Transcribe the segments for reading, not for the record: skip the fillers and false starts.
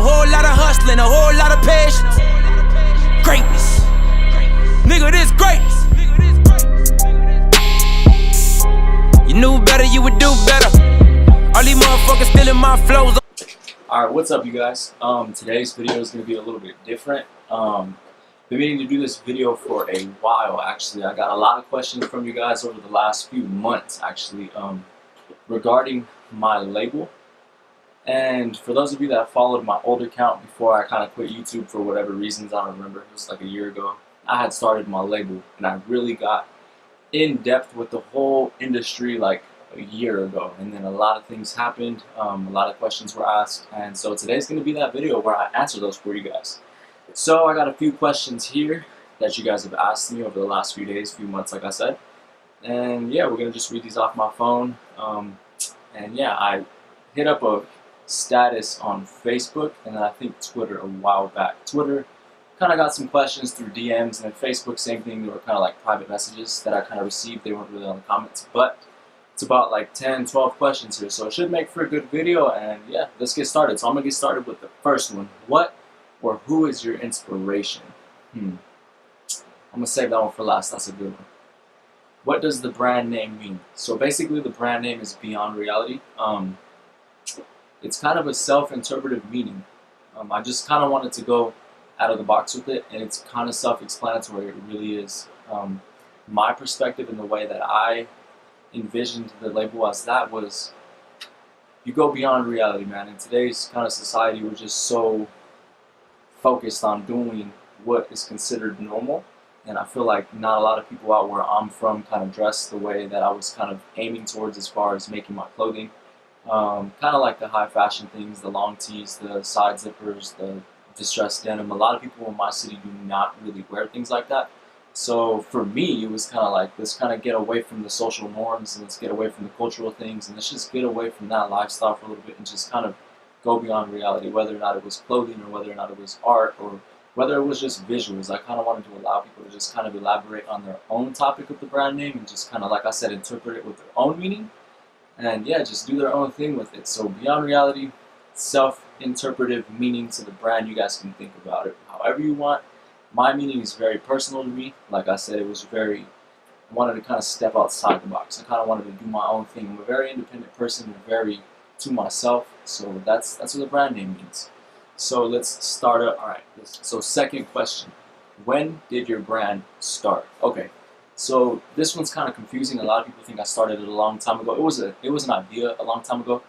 whole lot of hustling, a whole lot of patience. Greatness. Nigga, this greatness. You knew better, you would do better. All these motherfuckers stealing my flows. Alright, what's up you guys? Today's video is going to be a little bit different. Been meaning to do this video for a while actually. I got a lot of questions from you guys over the last few months actually regarding my label. And for those of you that followed my old account before I kind of quit YouTube for whatever reasons, I don't remember, it was like a year ago, I had started my label and I really got in depth with the whole industry like a year ago, and then a lot of things happened, a lot of questions were asked, and so today's going to be that video where I answer those for you guys. So I got a few questions here that you guys have asked me over the last few days, few months like I said, and yeah, we're going to just read these off my phone. And yeah, I hit up a status on Facebook and I think Twitter a while back. Twitter kind of got some questions through DMs, and then Facebook same thing. They were kind of like private messages that I kind of received. They weren't really on the comments, but it's about like 10-12 questions here, so it should make for a good video. And yeah, let's get started. So I'm gonna get started with the first one. What or who is your inspiration? I'm gonna save that one for last. That's a good one. What does the brand name mean? So basically the brand name is Beyond Reality. It's kind of a self-interpretive meaning. I just kind of wanted to go out of the box with it, and it's kind of self-explanatory. It really is. My perspective and the way that I envisioned the label as that was, you go beyond reality, man. In today's kind of society, we're just so focused on doing what is considered normal, and I feel like not a lot of people out where I'm from kind of dress the way that I was kind of aiming towards as far as making my clothing. Kind of like the high fashion things, the long tees, the side zippers, the distressed denim. A lot of people in my city do not really wear things like that. So for me, it was kind of like, let's kind of get away from the social norms, and let's get away from the cultural things, and let's just get away from that lifestyle for a little bit and just kind of go beyond reality, whether or not it was clothing or whether or not it was art or whether it was just visuals. I kind of wanted to allow people to just kind of elaborate on their own topic of the brand name and just kind of, like I said, interpret it with their own meaning. And yeah, just do their own thing with it. So Beyond Reality, self-interpretive meaning to the brand. You guys can think about it however you want. My meaning is very personal to me. Like I said, it was I wanted to kind of step outside the box. I kind of wanted to do my own thing. I'm a very independent person, very to myself. So that's what the brand name means. So let's start up. All right. So second question, when did your brand start? Okay. So this one's kind of confusing. A lot of people think I started it a long time ago. It was an idea a long time ago.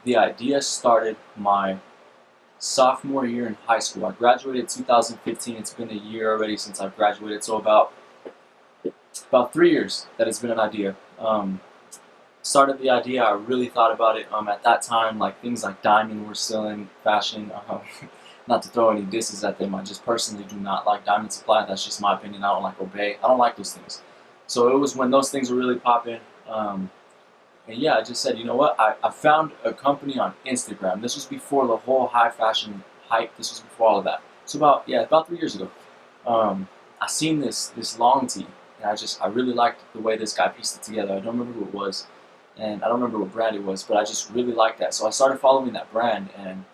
The idea started my sophomore year in high school. I graduated 2015. It's been a year already since I've graduated. So about 3 years that it's been an idea. Started the idea. I really thought about it. At that time, like things like Diamond were still in fashion. Not to throw any disses at them, I just personally do not like Diamond Supply. That's just my opinion. I don't like Obey. I don't like those things. So it was when those things were really popping. And yeah, I just said, you know what? I found a company on Instagram. This was before the whole high fashion hype. This was before all of that. So about 3 years ago, I seen this long tee, and I really liked the way this guy pieced it together. I don't remember who it was, and I don't remember what brand it was, but I just really liked that. So I started following that brand, and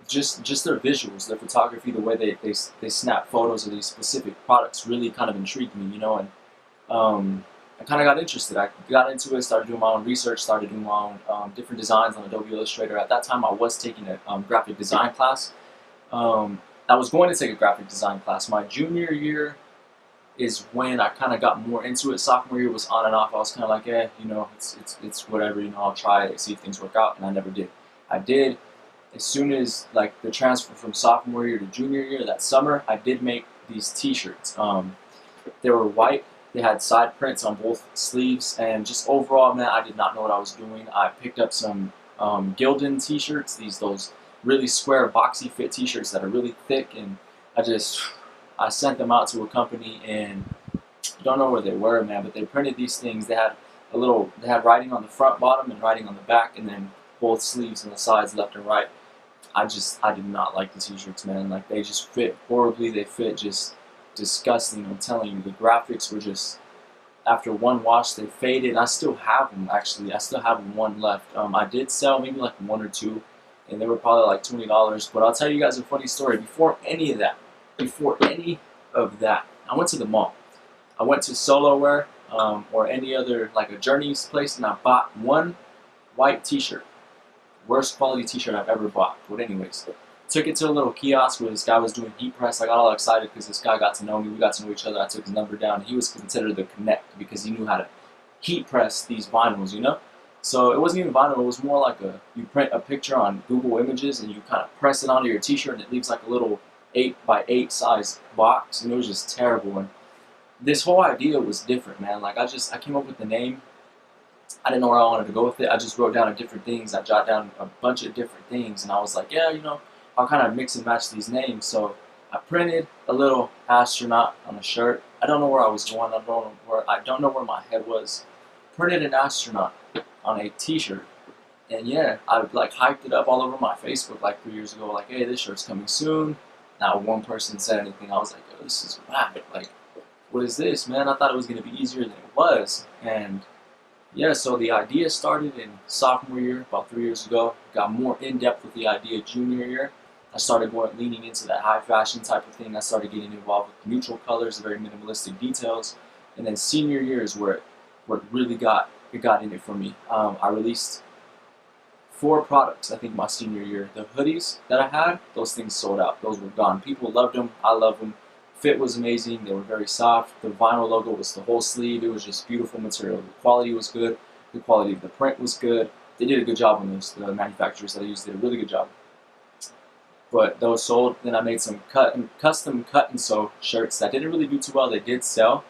just their visuals, their photography, the way they snap photos of these specific products really kind of intrigued me, you know, and I kind of got interested. I got into it, started doing my own research, started doing my own different designs on Adobe Illustrator. At that time, I was taking a graphic design class. I was going to take a graphic design class. My junior year is when I kind of got more into it. Sophomore year was on and off. I was kind of like, you know, it's whatever, you know, I'll try it, see if things work out, and I never did. I did. As soon as like the transfer from sophomore year to junior year, that summer, I did make these t-shirts. They were white. They had side prints on both sleeves, and just overall, man, I did not know what I was doing. I picked up some Gildan t-shirts, those really square boxy fit t-shirts that are really thick, and I sent them out to a company, and don't know where they were, man, but they printed these things. They had writing on the front, bottom, and writing on the back, and then both sleeves and the sides, left and right. I did not like the t-shirts, man. Like, they just fit horribly. They fit just disgusting. I'm telling you, the graphics were just, after one wash, they faded. I still have them, actually. I still have one left. I did sell maybe like one or two and they were probably like $20. But I'll tell you guys a funny story. Before any of that, I went to the mall. I went to Solo Wear or any other like a Journeys place, and I bought one white T-shirt. Worst quality T-shirt I've ever bought. But anyways, took it to a little kiosk where this guy was doing heat press. I got all excited because this guy got to know me. We got to know each other. I took his number down. He was considered the connect because he knew how to heat press these vinyls, you know? So it wasn't even vinyl. It was more like you print a picture on Google Images and you kind of press it onto your T-shirt and it leaves like a little 8x8 size box, and it was just terrible. And this whole idea was different, man. Like I came up with the name. I didn't know where I wanted to go with it. I just wrote down different things. I jotted down a bunch of different things, and I was like, yeah, you know, I'll kind of mix and match these names. So I printed a little astronaut on a shirt. I don't know where I was going. I don't know where my head was. Printed an astronaut on a T-shirt, and yeah, I like hyped it up all over my Facebook like 3 years ago. Like, hey, this shirt's coming soon. Not one person said anything. I was like, yo, this is whack. Like, what is this, man? I thought it was gonna be easier than it was, and yeah, so the idea started in sophomore year, about 3 years ago. Got more in-depth with the idea junior year. I started leaning into that high fashion type of thing. I started getting involved with neutral colors, very minimalistic details. And then senior year is where it really got in it for me. I released 4 products, I think, my senior year. The hoodies that I had, those things sold out. Those were gone. People loved them. I loved them. Fit was amazing. They were very soft. The vinyl logo was the whole sleeve. It was just beautiful material. The quality was good. The quality of the print was good. They did a good job on those. The manufacturers that I used did a really good job. But those sold. Then I made some custom cut and sew shirts that didn't really do too well. They did sell.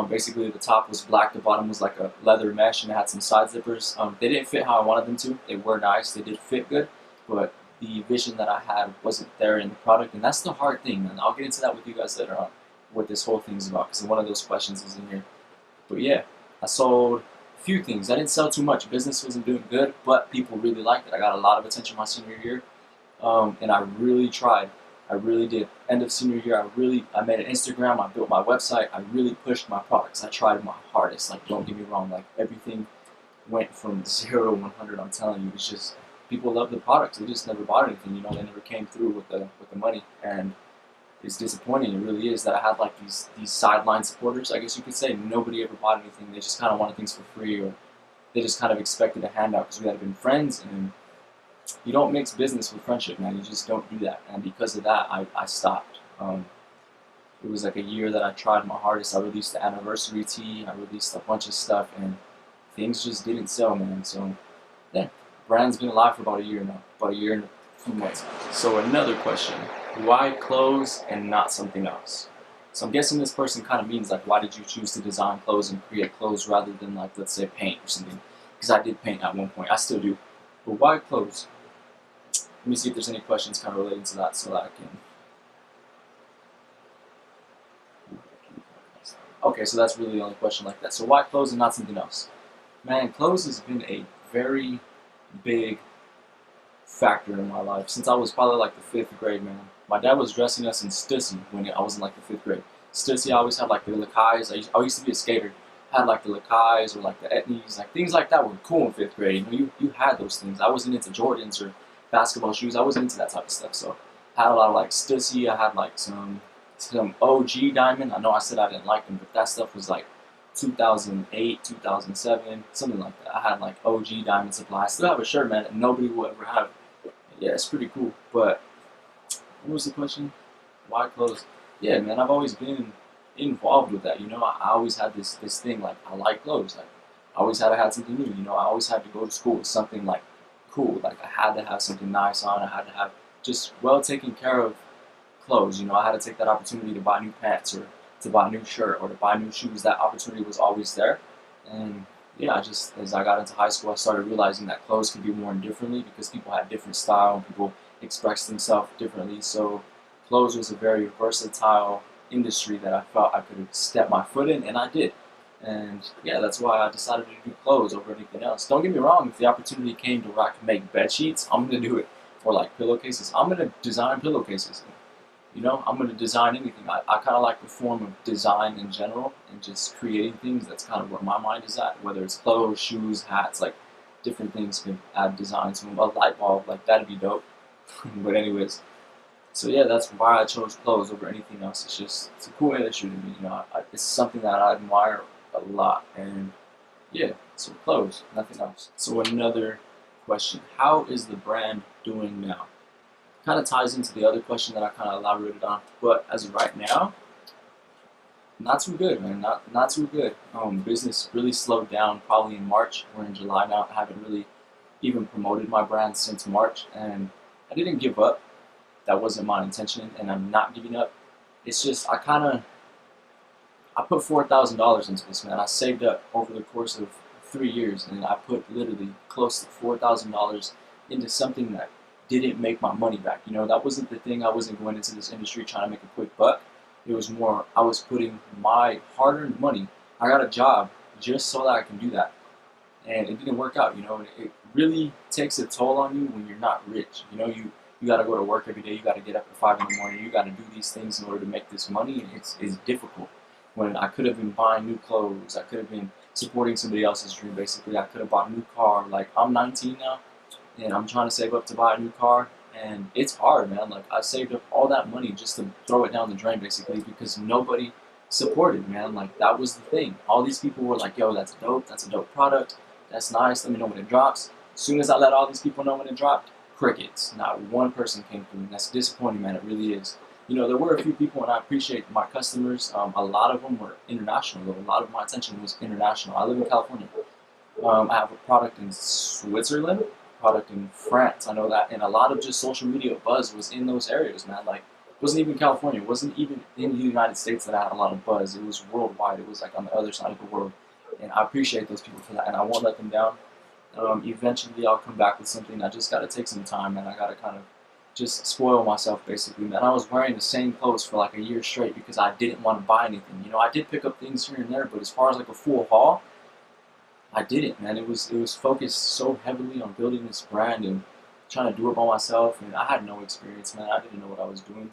Basically, the top was black. The bottom was like a leather mesh, and it had some side zippers. They didn't fit how I wanted them to. They were nice. They did fit good, but the vision that I had wasn't there in the product, and that's the hard thing, man. I'll get into that with you guys later on, what this whole thing's about, because one of those questions is in here. But yeah, I sold a few things. I didn't sell too much. Business wasn't doing good, but people really liked it. I got a lot of attention my senior year, and I really tried. I really did. End of senior year, I made an Instagram. I built my website. I really pushed my products. I tried my hardest. Like, don't get me wrong. Like, everything went from 0 to 100. I'm telling you, it's just, people love the products. They just never bought anything, you know. They never came through with the money, and it's disappointing. It really is that I had like these sideline supporters, I guess you could say. Nobody ever bought anything. They just kind of wanted things for free, or they just kind of expected a handout because we had been friends. And you don't mix business with friendship, man. You just don't do that. And because of that, I stopped. It was like a year that I tried my hardest. I released the anniversary tee. I released a bunch of stuff, and things just didn't sell, man. So yeah. Brand's been alive for about a year now, about a year and a few months. So another question, why clothes and not something else? So I'm guessing this person kind of means like, why did you choose to design clothes and create clothes rather than like, let's say, paint or something? Because I did paint at one point, I still do. But why clothes? Let me see if there's any questions kind of relating to that so that I can. Okay, so that's really the only question like that. So why clothes and not something else? Man, clothes has been a very big factor in my life since I was probably like the 5th grade, man. My dad was dressing us in Stussy when I was in like the 5th grade. Stussy, I always had like the Lakais. I used to be a skater. Had like the Lakais or like the Etnies, like things like that were cool in 5th grade. You know, you had those things. I wasn't into Jordans or basketball shoes. I wasn't into that type of stuff. So I had a lot of like Stussy. I had like some OG Diamond. I know I said I didn't like them, but that stuff was like 2008, 2007, something like that. I had like OG Diamond Supply. I still have a shirt, man, that nobody will ever have. Yeah, it's pretty cool. But what was the question? Why clothes? Yeah, man, I've always been involved with that. You know, I always had this thing like I like clothes. Like I always had to have something new. You know, I always had to go to school with something like cool. Like I had to have something nice on. I had to have just well taken care of clothes. You know, I had to take that opportunity to buy new pants or to buy a new shirt or to buy new shoes. That opportunity was always there. And yeah, as I got into high school, I started realizing that clothes could be worn differently because people had different style and people express themselves differently. So clothes was a very versatile industry that I felt I could step my foot in, and I did. And yeah, that's why I decided to do clothes over anything else. Don't get me wrong, if the opportunity came to where I could make bed sheets, I'm going to do it. Or like pillowcases, I'm going to design pillowcases. You know, I'm going to design anything. I kind of like the form of design in general and just creating things. That's kind of where my mind is at, whether it's clothes, shoes, hats. Like, different things, could add design to them. A light bulb, like that'd be dope. But anyways, so yeah, that's why I chose clothes over anything else. It's a cool industry to me. It's something that I admire a lot, and yeah, so clothes, nothing else. So another question: how is the brand doing now? Kind of ties into the other question that I kind of elaborated on, but as of right now, not too good, man. Not too good. Business really slowed down probably in March. We're in July now. I haven't really even promoted my brand since March, and I didn't give up. That wasn't my intention, and I'm not giving up. It's just I put $4,000 into this, man. I saved up over the course of 3 years, and I put literally close to $4,000 into something that didn't make my money back. That wasn't the thing. I wasn't going into this industry trying to make a quick buck. It was more, I was putting my hard-earned money. I got a job just so that I can do that, and it didn't work out. It really takes a toll on you when you're not rich. You got to go to work every day. You got to get up at 5 in the morning. You got to do these things in order to make this money. It's difficult. When I could have been buying new clothes, I could have been supporting somebody else's dream. Basically, I could have bought a new car. Like, I'm 19 now, and I'm trying to save up to buy a new car, and it's hard, man. Like, I saved up all that money just to throw it down the drain, basically, because nobody supported, man. Like, that was the thing. All these people were like, yo, that's a dope product, that's nice, let me know when it drops. As soon as I let all these people know when it dropped, crickets. Not one person came through, and that's disappointing, man. It really is. There were a few people, and I appreciate my customers. A lot of them were international, though. A lot of my attention was international. I live in California. I have a product in Switzerland, product in France. I know that, and a lot of just social media buzz was in those areas, man. Like, it wasn't even California. It wasn't even in the United States that I had a lot of buzz. It was worldwide. It was like on the other side of the world, and I appreciate those people for that, and I won't let them down. Eventually, I'll come back with something. I just got to take some time, and I got to kind of just spoil myself, basically, man. I was wearing the same clothes for like a year straight because I didn't want to buy anything. I did pick up things here and there, but as far as like a full haul, I didn't, man. It was focused so heavily on building this brand and trying to do it by myself, and I had no experience, man. I didn't know what I was doing,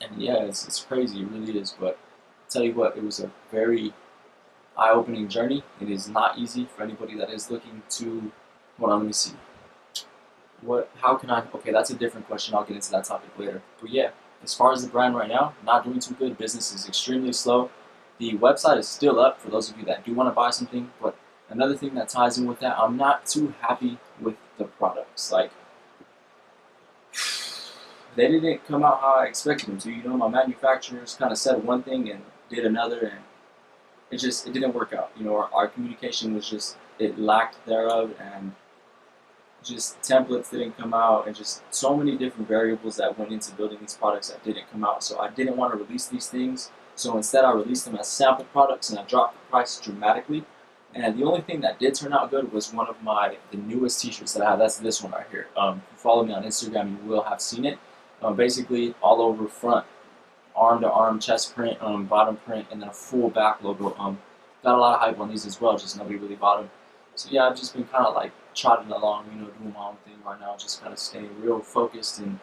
and yeah, it's crazy. It really is. But I'll tell you what, it was a very eye-opening journey. It is not easy for anybody that is looking to. Hold on, let me see. How can I? Okay, that's a different question. I'll get into that topic later. But yeah, as far as the brand right now, not doing too good. Business is extremely slow. The website is still up for those of you that do want to buy something. But another thing that ties in with that, I'm not too happy with the products. Like, they didn't come out how I expected them to. My manufacturers kind of said one thing and did another, and it didn't work out. Our communication was just, it lacked thereof, and just templates didn't come out, and just so many different variables that went into building these products that didn't come out. So I didn't want to release these things, so instead I released them as sample products, and I dropped the price dramatically. And the only thing that did turn out good was one of the newest t-shirts that I have. That's this one right here. If you follow me on Instagram, you will have seen it. Basically all over front, arm to arm, chest print, bottom print, and then a full back logo. Got a lot of hype on these as well, just nobody really bought them. So yeah, I've just been kind of like trotting along, doing my own thing right now, just kind of staying real focused and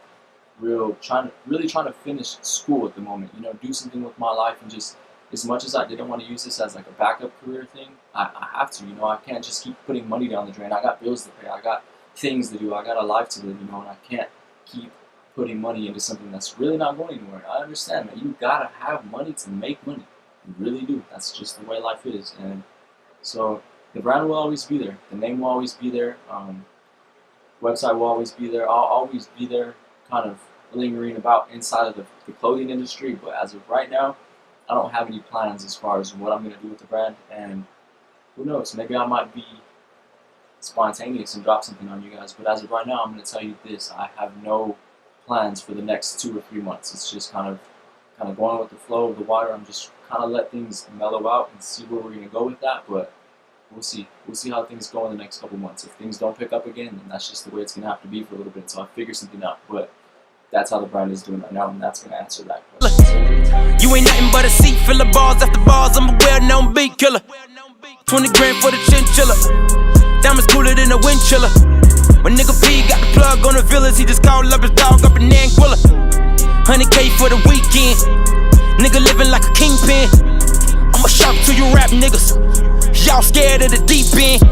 really trying to finish school at the moment. Do something with my life, and just, as much as I didn't want to use this as like a backup career thing, I have to. I can't just keep putting money down the drain. I got bills to pay. I got things to do. I got a life to live. And I can't keep putting money into something that's really not going anywhere. I understand, man. You gotta have money to make money. You really do. That's just the way life is. And so the brand will always be there. The name will always be there. Website will always be there. I'll always be there, kind of lingering about inside of the clothing industry. But as of right now, I don't have any plans as far as what I'm going to do with the brand. And who knows, maybe I might be spontaneous and drop something on you guys. But as of right now, I'm going to tell you this. I have no plans for the next 2 or 3 months. It's just kind of going with the flow of the water. I'm just kind of let things mellow out and see where we're going to go with that. But we'll see. We'll see how things go in the next couple months. If things don't pick up again, then that's just the way it's going to have to be for a little bit until I figure something out. But that's how the brand is doing right now, and that's going to answer that question. You ain't nothing but a seat full of balls after balls. I'm a well-known beat killer. 20 grand for the chinchilla. Diamonds cooler than a wind chiller. When nigga P got the plug on the villas, he just called up his dog up in Anguilla. 100K for the weekend. Nigga living like a kingpin. I'ma shout to you rap niggas. Y'all scared of the deep end.